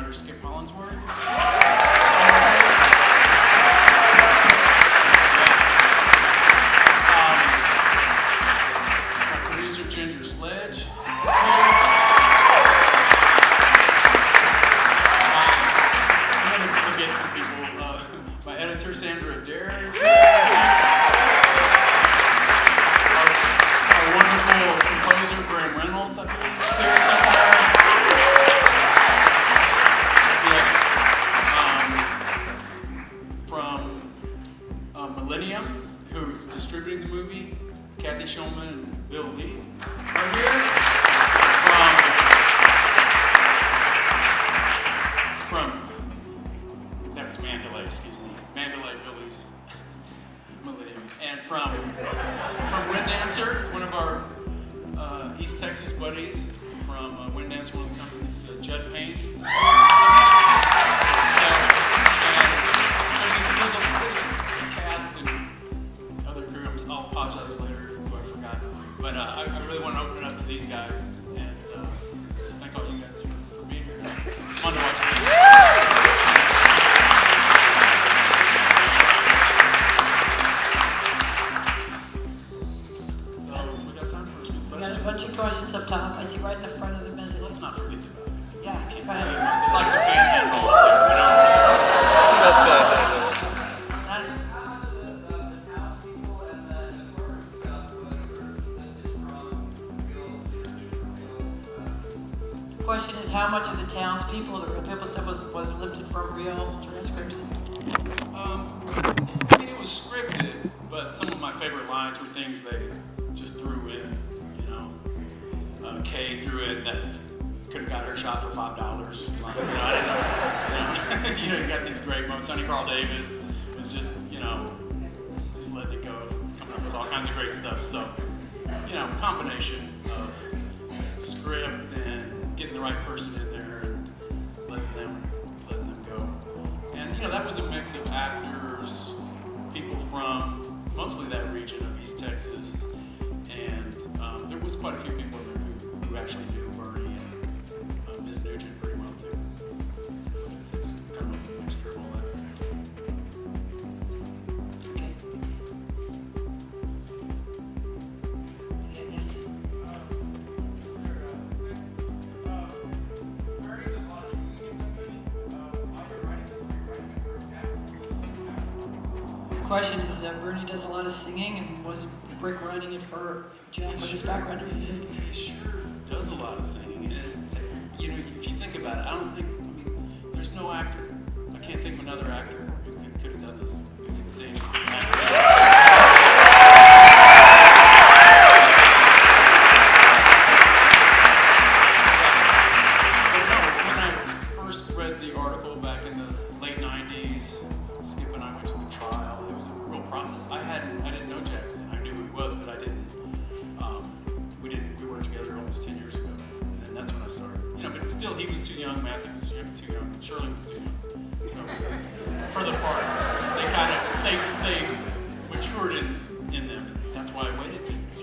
screenwriter Skip Hollandsworth. My producer Ginger Sledge is here. I'm going to forget some people. My editor Sandra Adair is here. Our wonderful composer Graham Reynolds, I believe, is here somewhere. From Millennium, who's distributing the movie, Kathy Shulman and Bill Lee are here. That was Mandalay, excuse me. Mandalay, Billy's Millennium. And from Wind Dancer, one of our East Texas buddies from Wind Dancer, one of the companies, Judd Payne. There's a cast and other crew. I'll apologize later who I forgot. But I really want to open it up to these guys and just thank all you guys for being here. It's fun to watch. So we got time for a few questions. There's a bunch of questions up top. I see right in the front of the message. Let's not forget the balcony. Yeah, They go ahead. like the panhandle. Nice. The question is, how much of the townspeople, the real people stuff was lifted from real transcripts? I mean, it was scripted, but some of my favorite lines were things they just threw in. You know, Kay threw in that could have got her shot for $5. I didn't know. You know, you got these great moments. Sonny Carl Davis was just, just letting it go, coming up with all kinds of great stuff. So, combination of script and getting the right person in there and letting them go. And that was a mix of actors, people from mostly that region of East Texas, and there was quite a few people in there who actually knew Bernie and Miss Nugent pretty well too. It's kind of a mixture of all that. Okay. Yes. The question is, Bernie does a lot of singing, and was Brick running it for Jack with his background in music? He sure does a lot of singing. And, if you think about it, there's no actor. I can't think of another actor who could have done this, who could sing. Read the article back in the late 90s. Skip and I went to the trial. It was a real process. I didn't know Jack then. I knew who he was, but I didn't. We worked together almost 10 years ago, and that's when I started. But still, he was too young. Matthew was too young. Shirley was too young. So for the parts, they matured in them. That's why I waited 10 years.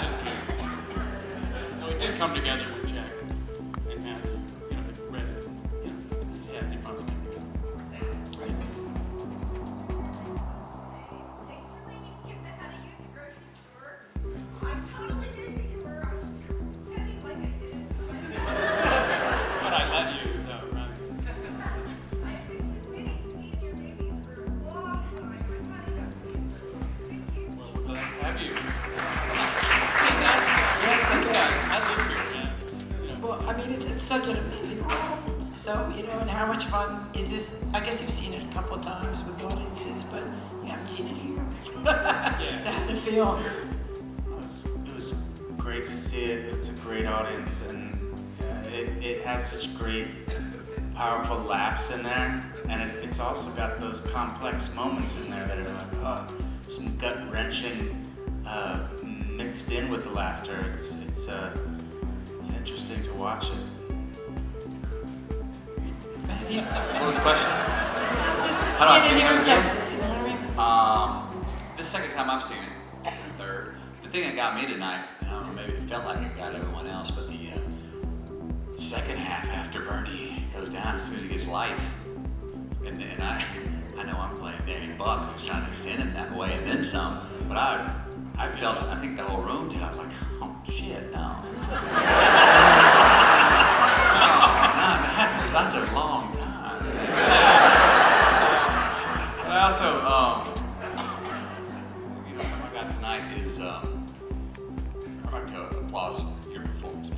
Just kidding. No, it did come together with Jack. Matthew, they read it, they found it. Right. Thanks for letting me skip ahead of you at the grocery store. I'm totally knew who you were. I was just pretending like I didn't. But I let you, though, right? I've been submitting to be in your movies for a long time. I finally got to meet you. Thank you. Well, we're glad to have you. Please ask these guys. I live here, man. Well, it's such an amazing role. So, and how much fun is this? I guess you've seen it a couple of times with audiences, but you haven't seen it here. Yeah. So how does it feel? It was great to see it. It's a great audience, and it has such great, powerful laughs in there. And it's also got those complex moments in there that are like, some gut-wrenching mixed in with the laughter. It's interesting to watch it. Matthew? What was the question? Just How do I standing feel? here in Texas, you know what I mean? This is the second time I've seen it, third. The thing that got me tonight, I don't know, maybe it felt like it got everyone else, but second half after Bernie goes down, as soon as he gets life. And I know I'm playing Danny Buck. I was trying to extend him that way and then some. But I felt it. I think the whole room did. I was like, oh shit, no. No, that's a long time. But I also, something I got tonight is I'd like to applaud your performance.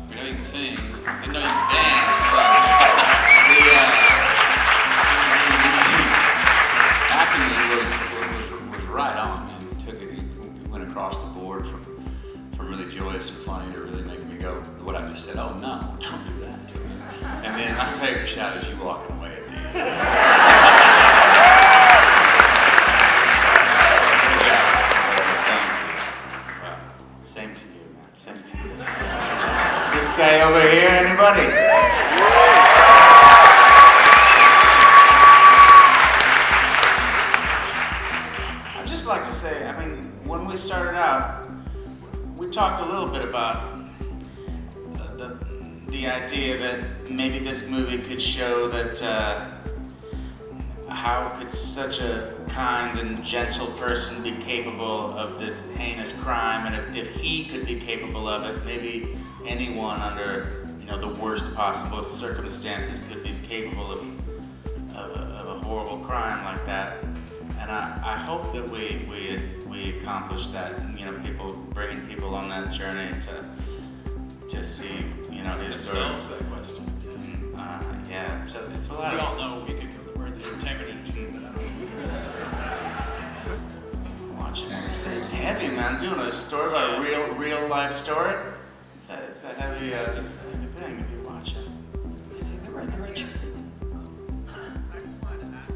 We know you can sing, we know you can dance, but the acting was right on, man. You took it, you went across the board from really joyous and funny to really making me go, what I just said, oh no, don't do that to me. And then my favorite shot is you walking away at the end. Same to you, man. Same to you. This guy over here, anybody? I'd just like to say, I mean, when we started out, we talked a little bit about the idea that maybe this movie could show that how could such a kind and gentle person be capable of this heinous crime, and if he could be capable of it, maybe anyone under the worst possible circumstances could be capable of a horrible crime like that. And I hope that we accomplished that. People bringing people on that journey to see his story. Themselves that question. Yeah, it's a lot We of. all know we could because we're in the entertainment industry. But I don't Watching it. It's heavy, man. Doing a story about a real life story. It's a heavy thing to be watching. I think they're right direction. I just wanted to ask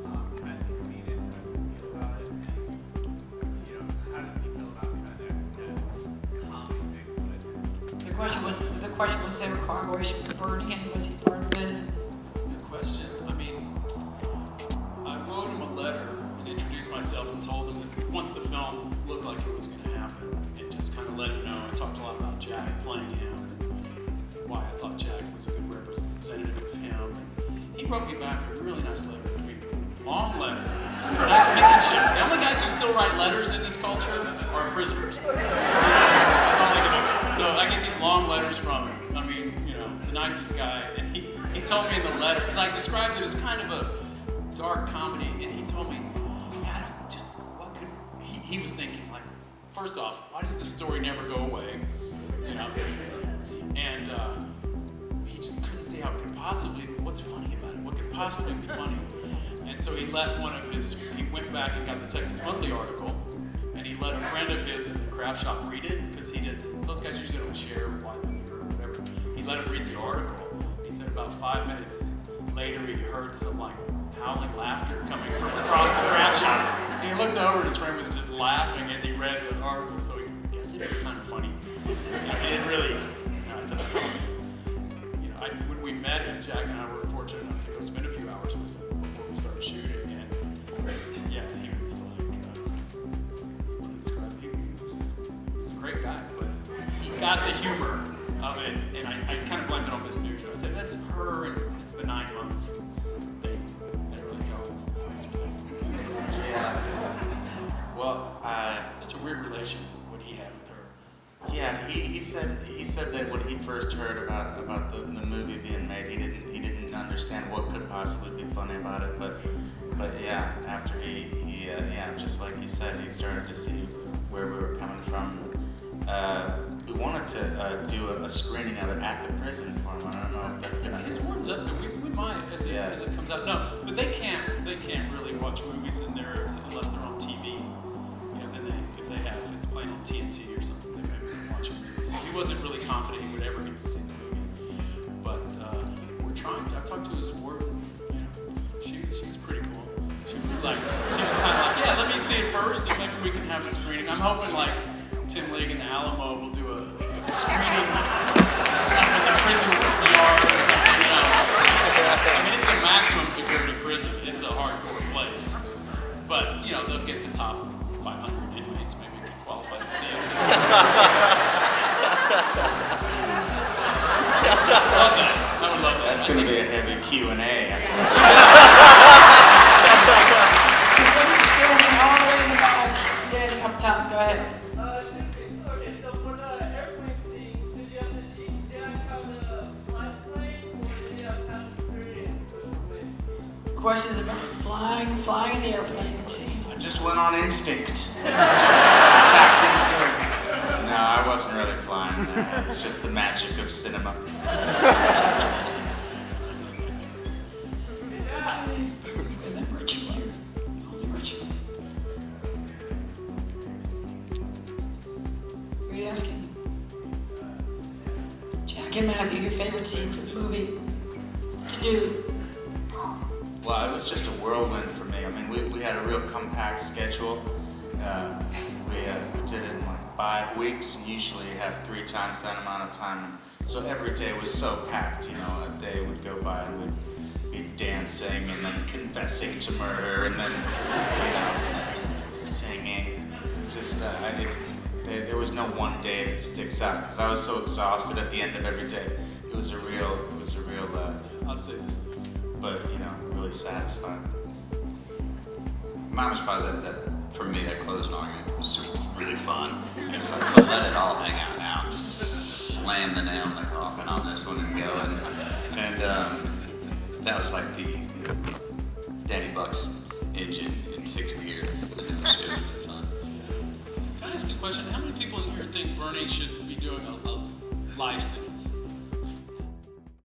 how close was the collaboration has he seen it, how does he feel about it, and how does he feel about kind of comedy mix with The question was there a collaboration with Bernie, and was he part of it? That's a good question. I mean, I wrote him a letter and introduced myself and told him that once the film looked like it was going to happen, and just kind of let him know. I talked a lot about Jack playing him and why I thought Jack was a good representative of him. And he wrote me back a really nice letter. I mean, long letter, nice penmanship. The only guys who still write letters in this culture are prisoners. That's all they can do. So I get these long letters from him. I mean, the nicest guy. And he told me in the letter, because I described it as kind of a dark comedy, and he told me, he was thinking, like, first off, why does this story never go away? And he just couldn't see how it could possibly, what's funny about it? What could possibly be funny? And so he let he went back and got the Texas Monthly article, and he let a friend of his in the craft shop read it, because those guys usually don't share why they're here or whatever. He let him read the article. He said about 5 minutes later, he heard some, like, howling laughter coming from across the craft shop. And he looked over and his friend was just laughing as he read the article, so he guessed it was kind of funny. He didn't really, I said, I told him when we met him, Jack and I were fortunate enough to go spend a few hours with him before we started shooting, and yeah, he was like, what to describe him? He was a great guy, but he got the humor of it, and I kind of blamed it on Miss Nugent. I said, that's her, and it's the 9 months thing. I didn't really tell him it's the freezer thing. Yeah. Well, Such a weird relation what he had with her. yeah. He said that when he first heard about the movie being made, he didn't understand what could possibly be funny about it. But yeah, after he just like he said, he started to see where we were coming from. We wanted to do a screening of it at the prison for him. I don't know if that's gonna. His word's up to we might as it comes out. No, but they can't really watch movies in there unless they're on TV. Then if it's playing on TNT or something, they maybe can watch a movie. So he wasn't really confident he would ever get to see the movie. But we're trying. I talked to his warden. She's pretty cool. She was kind of like, yeah, let me see it first, and maybe we can have a screening. I'm hoping like Tim League and the Alamo will do a screening with the prison yard or something. I mean, it's a maximum security prison. It's a hardcore place. But they'll get the top 500 inmates. Maybe you can qualify to see it or something. It's going to be a heavy Q&A. Standing all the way in the back, standing up top, go ahead. Okay, so for the airplane scene, did you have to teach Jack how to fly the plane, or did you have past experience with the plane? Questions about flying in the airplane scene. I just went on instinct. Tapped into. No, I wasn't really flying there. It's just the magic of cinema. Remember rich player. Only rich. Who are you asking? Jack and Matthew, your favorite scenes in the movie to do? Well, it was just a whirlwind for me. I mean, we had a real compact schedule. We did it in like 5 weeks, and usually you have 3 times that amount of time. So every day was so packed, you know, a day would go by and we'd be dancing and then confessing to murder and then, you know, singing. It's just, there was no one day that sticks out because I was so exhausted at the end of every day. It was a real, I'd say this. but, you know, really satisfying. Mine was probably that for me, that closing argument was just really fun. It was like, let it all hang out now. Just slam the nail in the coffin on this one and go. And that was like the Danny Buck's engine in 6th gear. It was really fun. Can I ask you a question? How many people in here think Bernie should be doing a live scene?